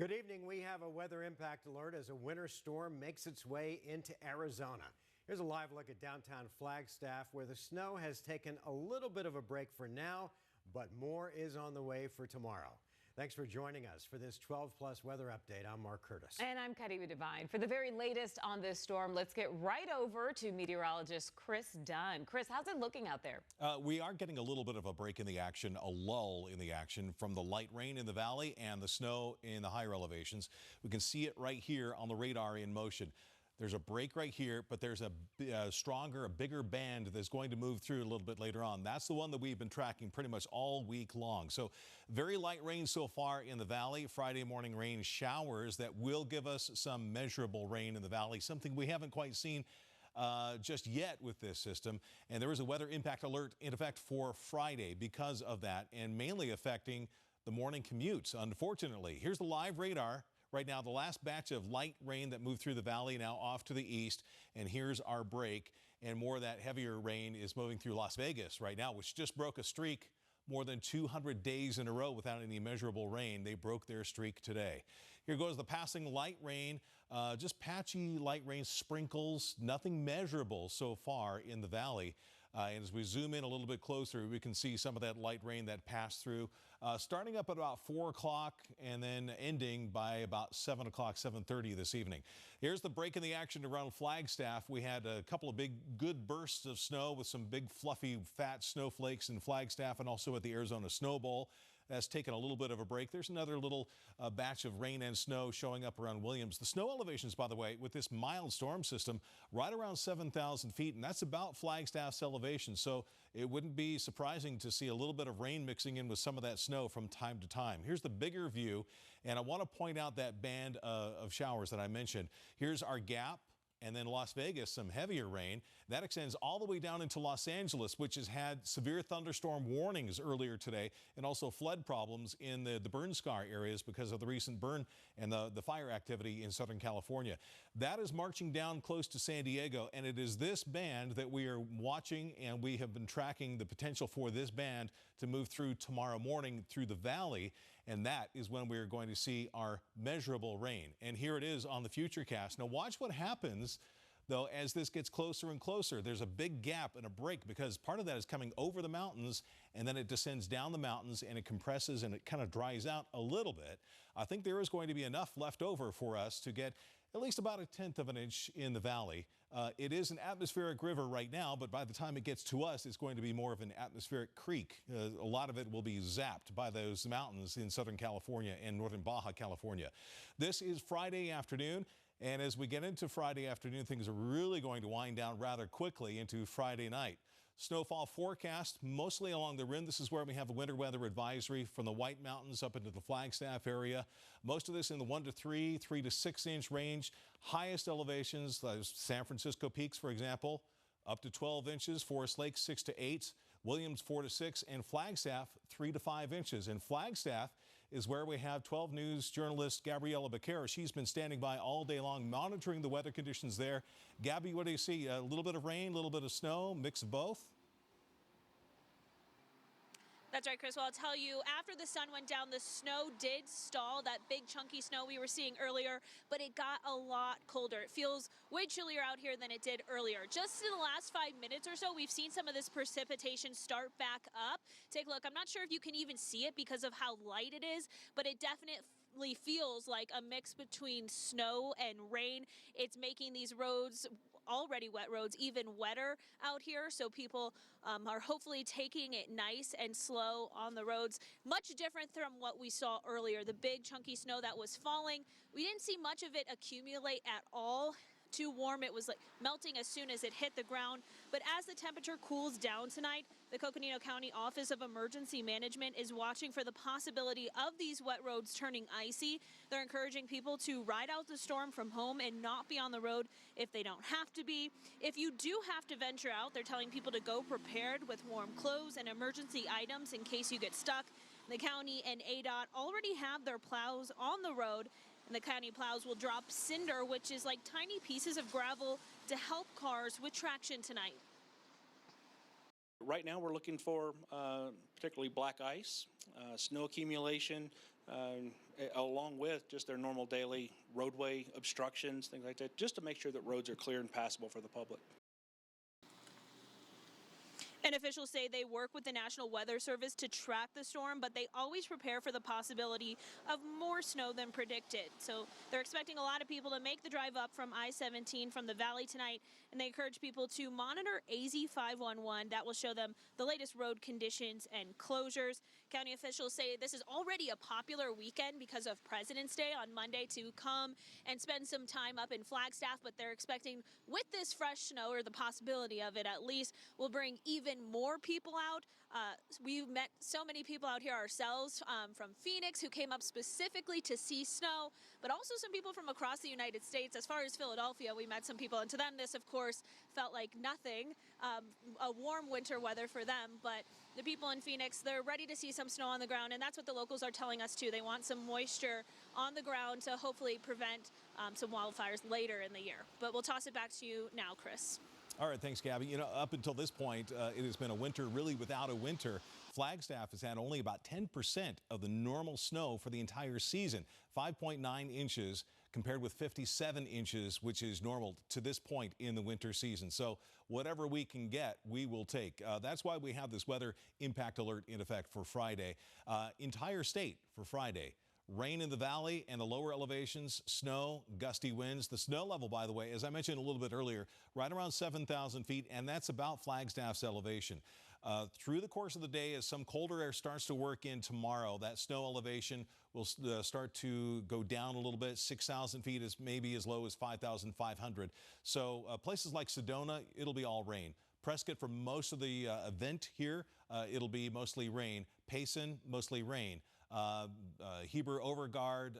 Good evening. We have a weather impact alert as a winter storm makes its way into Arizona. Here's a live look at downtown Flagstaff, where the snow has taken a little bit of a break for now, but more is on the way for tomorrow. Thanks for joining us for this 12+ weather update. I'm Mark Curtis. And I'm Kadima Devine. For the very latest on this storm, let's get right over to meteorologist Chris Dunn. Chris, how's it looking out there? We are getting a little bit of a break in the action, a lull in the action from the light rain in the valley and the snow in the higher elevations. We can see it right here on the radar in motion. There's a break right here, but there's a bigger band that's going to move through a little bit later on. That's the one that we've been tracking pretty much all week long. So very light rain so far in the valley. Friday morning rain showers that will give us some measurable rain in the valley, something we haven't quite seen just yet with this system. And there is a weather impact alert in effect for Friday because of that, and mainly affecting the morning commutes, unfortunately. Here's the live radar. Right now, the last batch of light rain that moved through the valley now off to the east. And here's our break. And more of that heavier rain is moving through Las Vegas right now, which just broke a streak more than 200 days in a row without any measurable rain. They broke their streak today. Here goes the passing light rain, just patchy light rain sprinkles, nothing measurable so far in the valley. And as we zoom in a little bit closer, we can see some of that light rain that passed through, starting up at about 4 o'clock and then ending by about 7 o'clock, 7:30 this evening. Here's the break in the action around Flagstaff. We had a couple of good bursts of snow with some big fluffy fat snowflakes in Flagstaff and also at the Arizona Snow Bowl. That's taken a little bit of a break. There's another little batch of rain and snow showing up around Williams. The snow elevations, by the way, with this mild storm system, right around 7,000 feet, and that's about Flagstaff's elevation. So it wouldn't be surprising to see a little bit of rain mixing in with some of that snow from time to time. Here's the bigger view, and I want to point out that band of showers that I mentioned. Here's our gap. And then Las Vegas, some heavier rain. That extends all the way down into Los Angeles, which has had severe thunderstorm warnings earlier today, and also flood problems in the burn scar areas because of the recent burn and the fire activity in Southern California. That is marching down close to San Diego, and it is this band that we are watching, and we have been tracking the potential for this band to move through tomorrow morning through the valley, and that is when we are going to see our measurable rain. And here it is on the Futurecast. Now watch what happens though as this gets closer and closer. There's a big gap and a break because part of that is coming over the mountains and then it descends down the mountains and it compresses and it kind of dries out a little bit. I think there is going to be enough left over for us to get at least about 1/10 of an inch in the valley. It is an atmospheric river right now, but by the time it gets to us, it's going to be more of an atmospheric creek. A lot of it will be zapped by those mountains in Southern California and northern Baja California. This is Friday afternoon. And as we get into Friday afternoon, things are really going to wind down rather quickly into Friday night. Snowfall forecast mostly along the rim. This is where we have a winter weather advisory from the White Mountains up into the Flagstaff area. Most of this in the 1 to 3, 3 to 6 inch range. Highest elevations, San Francisco peaks, for example, up to 12 inches. Forest Lake 6 to 8, Williams 4 to 6, and Flagstaff 3 to 5 inches. And Flagstaff is where we have 12 News journalist Gabriela Becerra. She's been standing by all day long monitoring the weather conditions there. Gabby, what do you see? A little bit of rain, a little bit of snow, mix of both? That's right, Chris. Well, I'll tell you, after the sun went down, the snow did stall, that big chunky snow we were seeing earlier, but it got a lot colder. It feels way chillier out here than it did earlier. Just in the last 5 minutes or so, we've seen some of this precipitation start back up. Take a look. I'm not sure if you can even see it because of how light it is, but it definitely feels like a mix between snow and rain. It's making these roads, already wet roads, even wetter out here, so people are hopefully taking it nice and slow on the roads. Much different from what we saw earlier, the big chunky snow that was falling. We didn't see much of it accumulate at all. Too warm. It was like melting as soon as it hit the ground. But as the temperature cools down tonight, the Coconino County Office of Emergency Management is watching for the possibility of these wet roads turning icy. They're encouraging people to ride out the storm from home and not be on the road if they don't have to be. If you do have to venture out, they're telling people to go prepared with warm clothes and emergency items in case you get stuck. The county and ADOT already have their plows on the road. And the county plows will drop cinder, which is like tiny pieces of gravel, to help cars with traction tonight. Right now we're looking for particularly black ice, snow accumulation, along with just their normal daily roadway obstructions, things like that, just to make sure that roads are clear and passable for the public. And officials say they work with the National Weather Service to track the storm, but they always prepare for the possibility of more snow than predicted. So they're expecting a lot of people to make the drive up from I-17 from the valley tonight, and they encourage people to monitor AZ511. That will show them the latest road conditions and closures. County officials say this is already a popular weekend because of President's Day on Monday to come and spend some time up in Flagstaff, but they're expecting with this fresh snow, or the possibility of it at least, will bring even more people out. We've met so many people out here ourselves from Phoenix who came up specifically to see snow, but also some people from across the United States. As far as Philadelphia, we met some people, and to them this, of course, felt like nothing, a warm winter weather for them. But the people in Phoenix, they're ready to see some snow on the ground, and that's what the locals are telling us too. They want some moisture on the ground to hopefully prevent some wildfires later in the year. But we'll toss it back to you now, Chris. All right, thanks, Gabby. You know, up until this point, it has been a winter really without a winter. Flagstaff has had only about 10% of the normal snow for the entire season, 5.9 inches compared with 57 inches, which is normal to this point in the winter season. So whatever we can get, we will take. That's why we have this weather impact alert in effect for Friday. Entire state for Friday. Rain in the valley and the lower elevations, snow, gusty winds. The snow level, by the way, as I mentioned a little bit earlier, right around 7,000 feet, and that's about Flagstaff's elevation. Through the course of the day, as some colder air starts to work in tomorrow, that snow elevation will start to go down a little bit. 6,000 feet is maybe as low as 5,500. So places like Sedona, it'll be all rain. Prescott, for most of the event here, it'll be mostly rain. Payson, mostly rain. Heber, Overguard,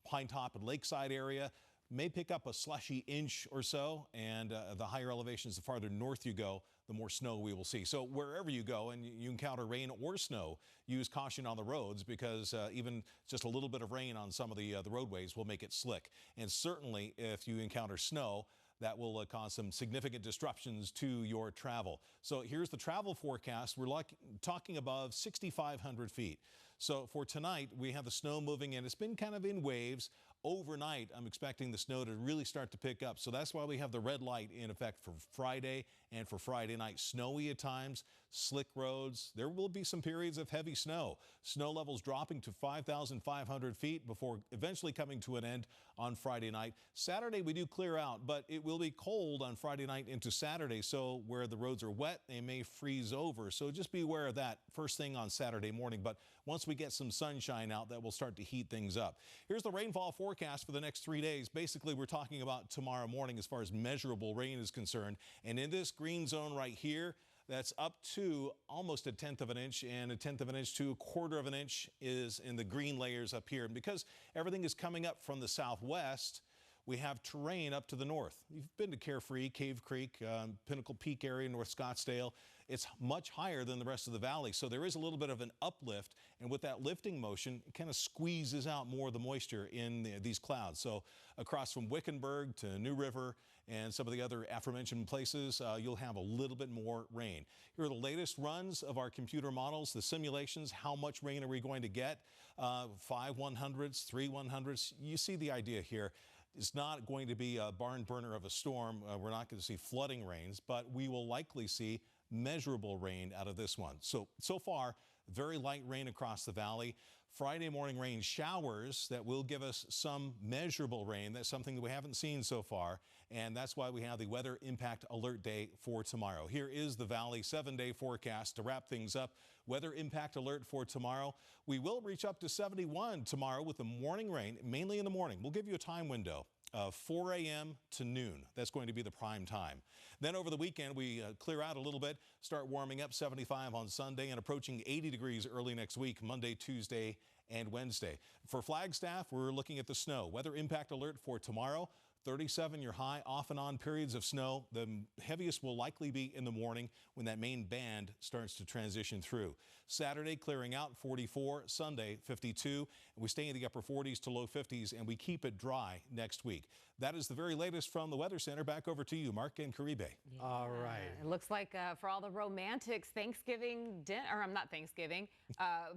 Pine Top and Lakeside area may pick up a slushy inch or so, and the higher elevations, the farther north you go, the more snow we will see. So wherever you go and you encounter rain or snow, use caution on the roads, because even just a little bit of rain on some of the roadways will make it slick. And certainly if you encounter snow, that will cause some significant disruptions to your travel. So here's the travel forecast. We're talking above 6,500 feet. So for tonight, we have the snow moving in. It's been kind of in waves. Overnight, I'm expecting the snow to really start to pick up. So that's why we have the red light in effect for Friday and for Friday night. Snowy at times, slick roads. There will be some periods of heavy snow. Snow levels dropping to 5,500 feet before eventually coming to an end on Friday night. Saturday, we do clear out, but it will be cold on Friday night into Saturday. So where the roads are wet, they may freeze over. So just be aware of that first thing on Saturday morning. But once we get some sunshine out, that will start to heat things up. Here's the rainfall forecast for the next 3 days. Basically, we're talking about tomorrow morning as far as measurable rain is concerned. And in this green zone right here, that's up to almost 1/10 of an inch, and 1/10 of an inch to 1/4 of an inch is in the green layers up here. And because everything is coming up from the southwest, we have terrain up to the north. You've been to Carefree, Cave Creek, Pinnacle Peak area, North Scottsdale. It's much higher than the rest of the valley, so there is a little bit of an uplift, and with that lifting motion, it kind of squeezes out more of the moisture in these clouds. So across from Wickenburg to New River and some of the other aforementioned places, you'll have a little bit more rain. Here are the latest runs of our computer models, the simulations. How much rain are we going to get? 5 100s, 3 100s. You see the idea here. It's not going to be a barn burner of a storm. We're not going to see flooding rains, but we will likely see measurable rain out of this one. So far, very light rain across the valley. Friday morning rain showers that will give us some measurable rain. That's something that we haven't seen so far, and that's why we have the weather impact alert day for tomorrow. Here is the Valley 7-day forecast to wrap things up. Weather impact alert for tomorrow. We will reach up to 71 tomorrow with the morning rain, mainly in the morning. We'll give you a time window. 4 a.m. to noon. That's going to be the prime time. Then over the weekend, we clear out a little bit, start warming up, 75 on Sunday and approaching 80 degrees early next week, Monday, Tuesday, and Wednesday. For Flagstaff, we're looking at the snow. Weather impact alert for tomorrow. 37 your high, off and on periods of snow. The heaviest will likely be in the morning when that main band starts to transition through. Saturday clearing out 44, Sunday 52, and we stay in the upper 40s to low 50s, and we keep it dry next week. That is the very latest from the Weather Center. Back over to you, Mark and Caribe. Yeah. All right. It looks like for all the romantics, Thanksgiving dinner, or I'm not Thanksgiving,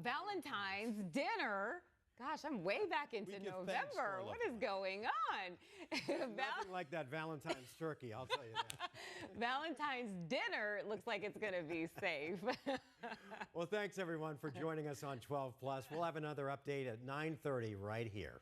Valentine's dinner. Gosh, I'm way back into give thanks for November. our What loved is going on? Nothing like that Valentine's turkey, I'll tell you that. Valentine's dinner looks like it's going to be safe. Well, thanks everyone for joining us on 12 Plus. We'll have another update at 9:30 right here.